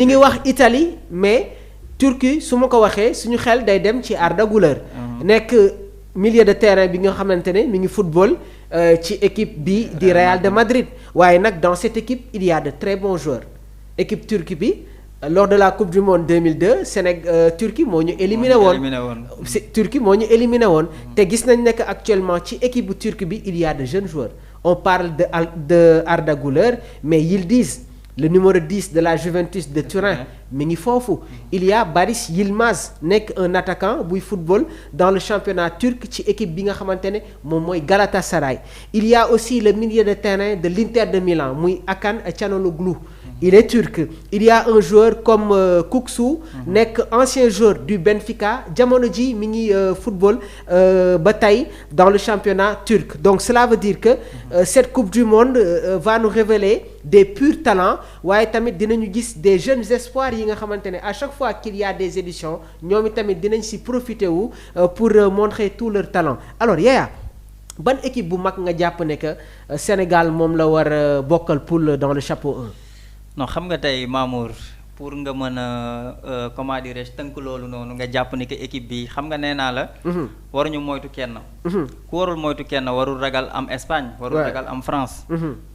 ñi ngi wax Italie mais Turquie su ma ko waxee suñu xel day dem ci Arda Güler nekk milieu de terrain bi nga xamante ne mi ngi football ci équipe bi di Real de Madrid waaye nag dans cette équipe il y a de très bons joueurs équipe turque bi lors de la coupe du monde 2002 Turquie moo ñu éliminé woon Turquie moo ñu éliminé woon te gis nañ ne que actuellement ci équipe bu turque bi il y a de jeunes joueurs on parle de Arda Güler mais Yildiz le numéro 10 de la Juventus de Turin mi ngi foofu il y a Baris Yilmaz nekk un attaquant buy football dans le championnat turc ci équipe bi nga xamante ne moom mooy Galatasaray il y a aussi le milieu de terrain de l'Inter de Milan muy Hakan Çalhanoğlu il est turc il y a un joueur comme Kukçu nekk ancien joueur du Benfica jamono ji mi ngi football ba tey dans le championnat turc donc cela veut dire que cette coupe du monde va nous révéler des purs talents waaye tamit dinañu gis des jeunes espoirs yi nga xamante ne à chaque fois qu'il y a des éditions ñoom tamit dinañ si profiter wu pour montrer tout leur talent alors Yaya ban équipe bu mag nga jàpp ne que Sénégal moom la war a bokkal poule dans le chapeau 1. non xam nga tey Mamour pour nga mën a comment dirais-je tënk loolu noonu nga jàpp ni que équipe bi xam nga nee naa la. waruñu moytu kenn. ku warul moytu kenn warul ragal am Espagne. warul ragal am France.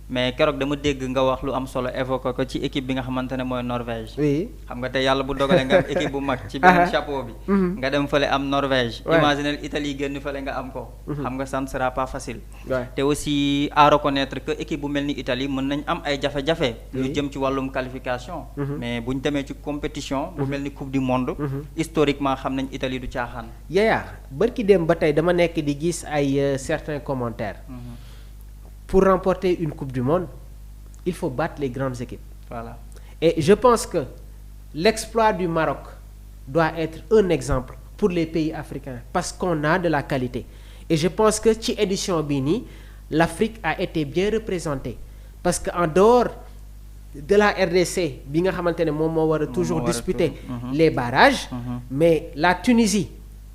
mais keroog dama dégg nga wax lu am solo évoqué ko ci équipe bi nga xamante ne mooy Norvège. oui xam nga tey yàlla bu dogalee nga am équipe bu mag. ci benn chapeau bi. nga dem fële am Norvège. imaginez Italie génn fële nga am ko. xam nga ça ne sera pas facile. te aussi à reconnaître que équipe bu mel ni Italie mën nañ am ay jafe-jafe. lu jëm ci wàllum qualification. mais bu ñu demee ci compétition. bu mel ni coupe du monde. historiquement xam nañ Italie du caaxaan. Yaya barki dem ba tey dama nekk di gis ay certains commentaires. Pour remporter une coupe du monde il faut battre les grandes équipes. Voilà. Et je pense que l'exploit du Maroc doit être un exemple pour les pays africains parce qu'on a de la qualité et je pense que ci édition bii nii l'Afrique a été bien représentée parce que en dehors de la RDC bi nga xamante ne moom moo war a toujours disputer les barrages mais la Tunisie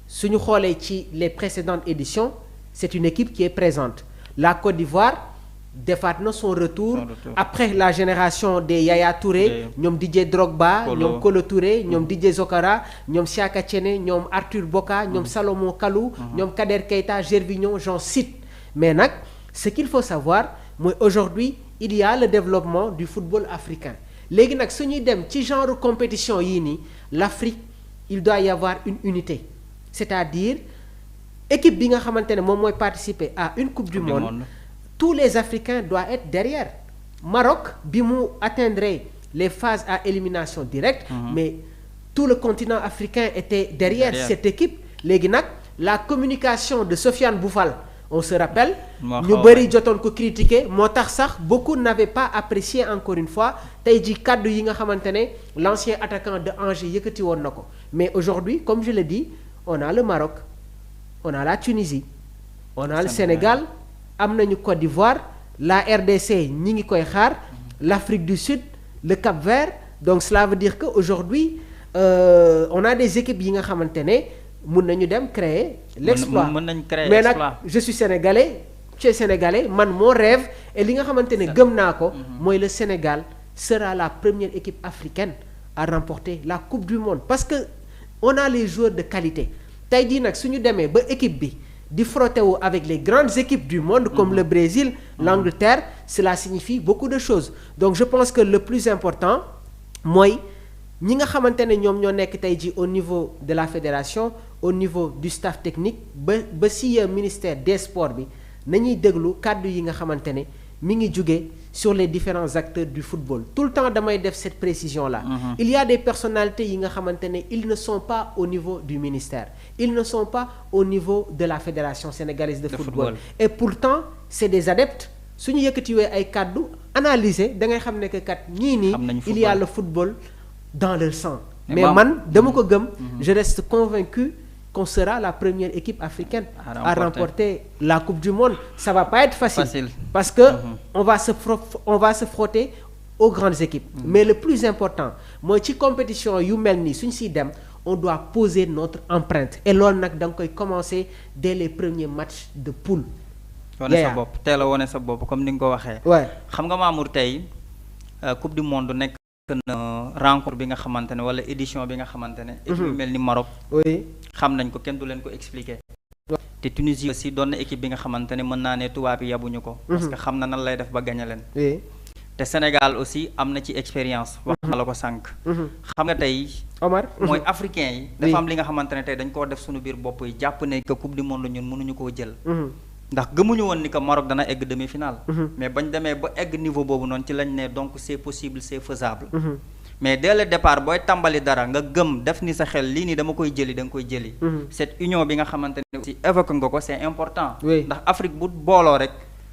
suñu xoolee ci les précédentes éditions c'est une équipe qui est présente. La Côte d'Ivoire defaat na son retour après la génération des Yaya Touré ñoom Didier Drogba ñoom Kolo Touré ñoom Didier Zokara ñoom Siaka Tchene ñoom Arthur Boka ñoom Salomon Kalou ñoom Kader Keita Gervinho j'en cite mais nag ce qu'il faut savoir mooy aujourd'hui il y a le développement du football africain léegi nag suñuy dem ci genre compétition yii nii l'Afrique il doit y avoir une unité c'est-à-dire équipe bi nga xamante ne moom mooy participer à une coupe du monde tous les Africains doivent être derrière Maroc bi mu atteindre les phases à élimination directe mais tout le continent africain était derrière cette équipe léegi nag la communication de Sofiane Boufal on se rappelle ñu bëri jotoon ko critiquer moo tax sax beaucoup n'avaient pas apprécié encore une fois tey ji kaddu yi nga xamante ne l'ancien attaquant de Angers yëkkati woon na ko mais aujourd'hui comme je l'ai dit on a le Maroc on a la Tunisie on a le Sénégal am nañu Côte d'Ivoire la RDC ñi ngi koy xaar l'Afrique du Sud le Cap-Vert donc cela veut dire que aujourd'hui on a des équipes yi nga xamante ne mun nañu dem créer l'exploit mais nag je suis sénégalais tu es sénégalais man mon rêve et li nga xamante ne gëm naa ko mooy le Sénégal sera la première équipe africaine à remporter la Coupe du Monde parce que on a les joueurs de qualité tey jii nag suñu demee ba équipe bi di frotter wu avec les grandes équipes du monde comme le Brésil l'Angleterre cela signifie beaucoup de choses donc je pense que le plus important mooy ñi nga xamante ne ñoom ñoo nekk tey jii au niveau de la fédération au niveau du staff technique ba si ministère des sports bi nañuy déglu kàddu yi nga xamante ne mi ngi jóge sur les différents acteurs du football tout le temps damay def cette précision là il y a des personnalités yi nga xamante ne ils ne sont pas au niveau du ministère ils ne sont pas au niveau de la fédération sénégalaise de football et pourtant c'est des adeptes suñu yëkkatiwee ay kàddu analyser da ngay xam ne que kat ñii nii il y a le football dans leur sang mais man dama ko gëm je reste convaincu qu'on sera la première équipe africaine à remporter la Coupe du Monde ça va pas être facile. Parce que on va se frotter aux grandes équipes mais le plus important mooy ci compétition yu mel nii suñ siy dem on doit poser notre empreinte et loolu nag da nga koy commencer dès les premiers matchs de poule. wane sa bopp teel a wane sa bopp comme ni nga ko waxee. xam nga Mamour tey Coupe du Monde nekk na rencontre bi nga xamante ne wala édition bi nga xamante ne. équipe yu mel ni Maroc. oui xam nañ ko kenn du leen ko expliquer. te Tunisie aussi doon na équipe bi nga xamante ne mën naa ne tubaab yi yabuñu ko. parce que xam na nan lay def ba gañe leen. oui te Sénégal aussi am na ci expérience. wax na la ko sànq. xam nga tey. Omar mooy africain yi. dafa am li nga xamante ne tey dañ koo def suñu biir bopp yi jàpp ne que coupe du monde ñun mënuñu koo jël. ndax gëmuñu woon ni que Maroc dana egg demi-finale. mais bañ demee ba egg niveau boobu noonu ci lañ ne donc c'est possible c'est faisable. mais dès le départ booy tàmbali dara nga gëm def ni sa xel lii nii dama koy jëli da nga koy jëli. cette union bi nga xamante ne aussi évoqué nga ko c'est important. ndax Afrique bu booloo rek.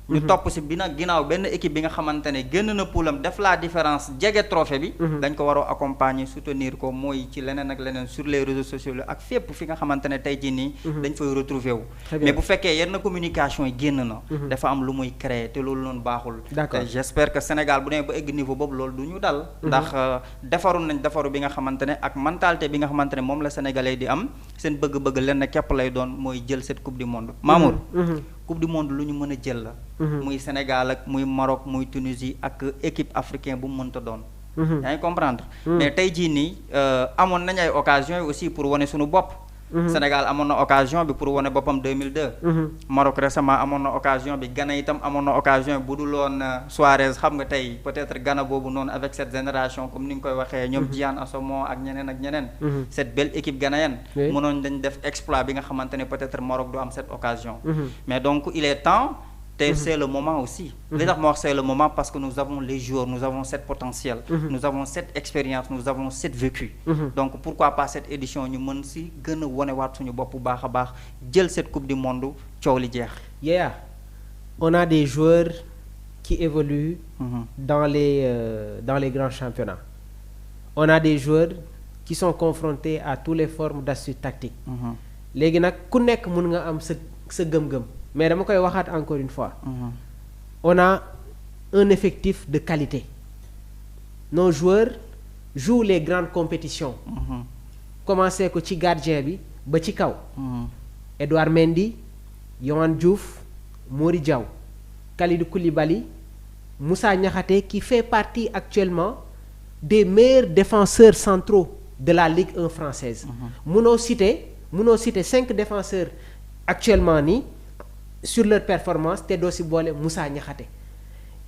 ñu topp si bi nag ginnaaw benn équipe bi nga xamante ne génn na poulam def la différence jege trophée bi. dañ ko war a accompagner soutenir ko mooy ci leneen ak leneen sur les réseaux sociaux ak fépp fi nga xamante ne tey jii nii. dañ fay retrouver wu. mais bu fekkee yenn communication yi génn na. dafa am lu muy créer te loolu noonu baaxul. d'accord te j'espère que Sénégal bu demee ba egg niveau boobu loolu du ñu dal. ndax defaru nañ defaru bi nga xamante ne ak mentalité bi nga xamante ne moom la sénégalais di am seen bëgg-bëgg lenn képp lay doon mooy jël cette coupe du monde. Mamour. coupe du monde lu ñu mën a jël la. muy Sénégal ak muy Maroc muy Tunisie ak équipe africain bu mu mënta doon. yaa ngi comprendre. mais tey jii nii amoon nañ ay occasions yi aussi pour wane suñu bopp. Sénégal amoon na occasion bi pour wane boppam 2002. Maroc récemment amoon na occasion bi Ghana itam amoon na occasion bu dul woon Suarez xam nga tey peut-être Ghana boobu noonu avec cette génération comme ni nga koy waxee ñoom Gyan Asamoah ak ñeneen ak ñeneen. cette belle équipe ghanéenne. mënoon dañ def exploit bi nga xamante ne peut-être Maroc du am cette occasion. mais donc il est temps. te c'est le moment aussi. li tax ma wax c'est le moment parce que nous avons les joueurs nous avons cette potentiel. nous avons cette expérience nous avons cette vécu. donc pourquoi pas cette édition ñu mën si gën a wonewaat suñu bopp bu baax a baax jël cette coupe du monde coow li jeex. yeah on a des joueurs qui évoluent. dans les grands championnats. on a des joueurs qui sont confrontés à toutes les formes d'astuces tactiques. léegi nag ku nekk mën nga am sa gëm-gëm. mais dama koy waxaat encore une fois. on a un effectif de qualité. nos joueurs jouent les grandes compétitions. commencé ko ci gardien bi ba ci kaw. Edouard Mendy, Yohan Diouf, Mori Diaw, Kalidou Koulibaly, Moussa Niakhaté qui fait partie actuellement des meilleurs défenseurs centraux de la Ligue 1 française. munoo citer 5 défenseurs actuellement nii. sur leur performance te doo si boole Moussa Niakhaté.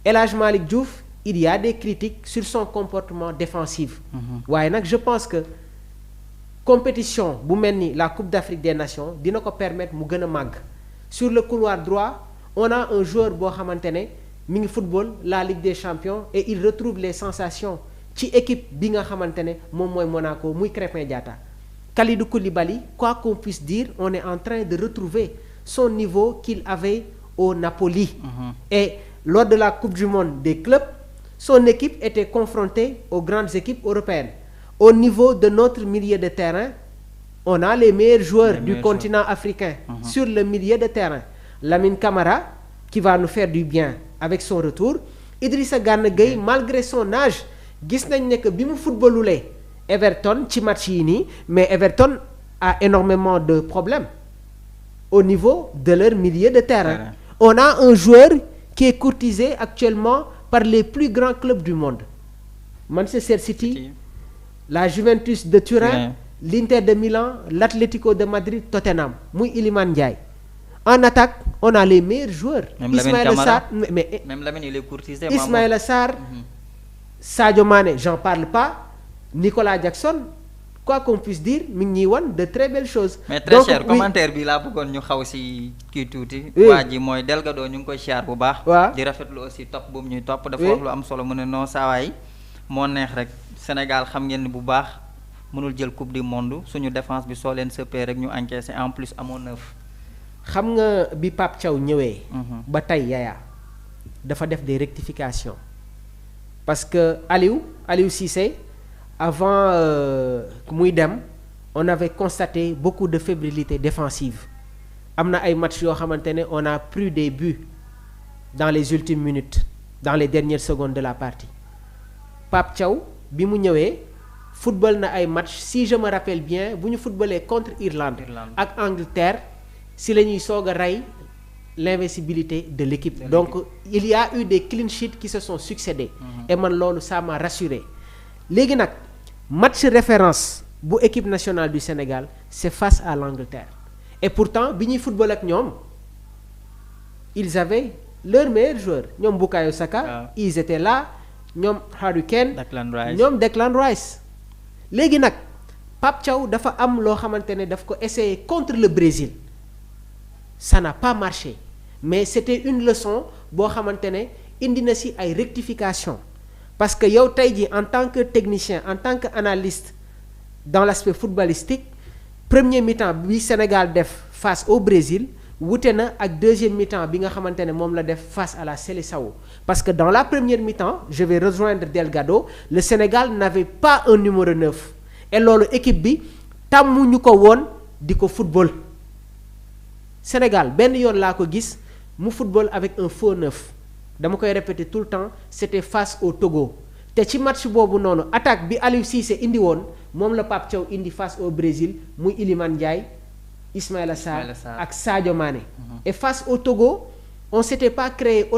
El Hadj Malick Diouf il y a des critiques sur son comportement défensif. waaye nag je pense que compétition bu mel ni la Coupe d'Afrique des Nations dina ko permettre mu gën a màgg. sur le couloir droit on a un joueur boo xamante ne mi ngi football la Ligue des Champions et il retrouve les sensations ci équipe bi nga xamante ne moom mooy Monaco muy Krépin Diatta. Kalidou Koulibaly quoi qu'on puisse dire on est en train de retrouver son niveau qu'il avait au Napoli. Et lors de la Coupe du Monde des clubs, son équipe était confrontée aux grandes équipes européennes. Au niveau de notre milieu de terrain, on a les meilleurs joueurs du continent africain sur le milieu de terrain. Lamine Camara, qui va nous faire du bien avec son retour. Idrissa Gana Gueye, malgré son âge, gis nañ ne que bi mu footballulee Everton ci match yi nii, mais Everton a énormément de problèmes. Au niveau de leur milieu de terrain. On a un joueur qui est courtisé actuellement par les plus grands clubs du monde. Manchester City, la Juventus de Turin, l'Inter de Milan, l'Atlético de Madrid, Tottenham, muy Iliman Ndiaye. En attaque, on a les meilleurs joueurs. Même Ismaïla Sarr, même Lamine il est courtisé. Ismaïla Sarr, Sadio Mané, j'en parle pas. Nicolas Jackson. Quoi qu'on puisse dire mi ngi ñuy wan de très belles choses. mais très cher commentaire bi laa bëggoon ñu xaw si kii tuuti. waa ji mooy Delgado ñu ngi koy cher bu baax. waaw di rafetlu aussi topp boobu ñuy topp. dafa wax lu am solo mu ne non saawaay moo neex rek Sénégal xam ngeen ni bu baax mënul jël coupe du monde suñu défense bi soo leen sëppee rek ñu encaissé en plus amoo neuf. xam nga bi Pape Thiaw ñëwee. ba tey Yaya dafa def des rectifications parce que Aliou Cissé. Avant muy dem on avait constaté beaucoup de fébrilité défensive am na ay matchs yoo xamante ne on a pris des buts dans les ultimes minutes dans les dernières secondes de la partie Pape Thiaw bi mu ñëwee football na ay matchs si je me rappelle bien bu ñu footballee contre Irlande ak Angleterre si la ñuy soog a rey l'invincibilité de l'équipe donc il y a eu des clean sheets qui se sont succédés et man loolu ça m'a rassuré léegi nag match référence bu équipe nationale du Sénégal c'est face à l'Angleterre et pourtant bi ñuy football ak ñoom ils avaient leurs meilleurs joueurs ñoom Bukayo Saka ils étaient là ñoom Harry Kane ñoom Declan Rice léegi nag Pape Thiaw dafa am loo xamante ne daf ko essayer contre le Brésil ça n'a pas marché mais c'était une leçon boo xamante ne indi na ci ay rectification parce que yow tey jii en tant que technicien en tant que analyste dans l'aspect footballistique premier mi-temps bi Sénégal def face au Brésil wute na ak deuxième mi-temps bi nga xamante ne moom la def face à la Seleção parce que dans la première mi-temps je vais rejoindre Delgado le Sénégal n'avait pas un numéro 9 et loolu équipe bi tàmmuñu ko woon di ko football Sénégal benn yoon laa ko gis mu football avec un faux 9 dama koy répéter tout le temps c'était face au Togo te ci match boobu noonu attaque bi Aliou Cissé indi woon moom la Pape Thiaw indi face au Brésil muy Iliman Ndiaye Ismaïla Sarr ak Sadio Mané et face au Togo on s'était pas créé autant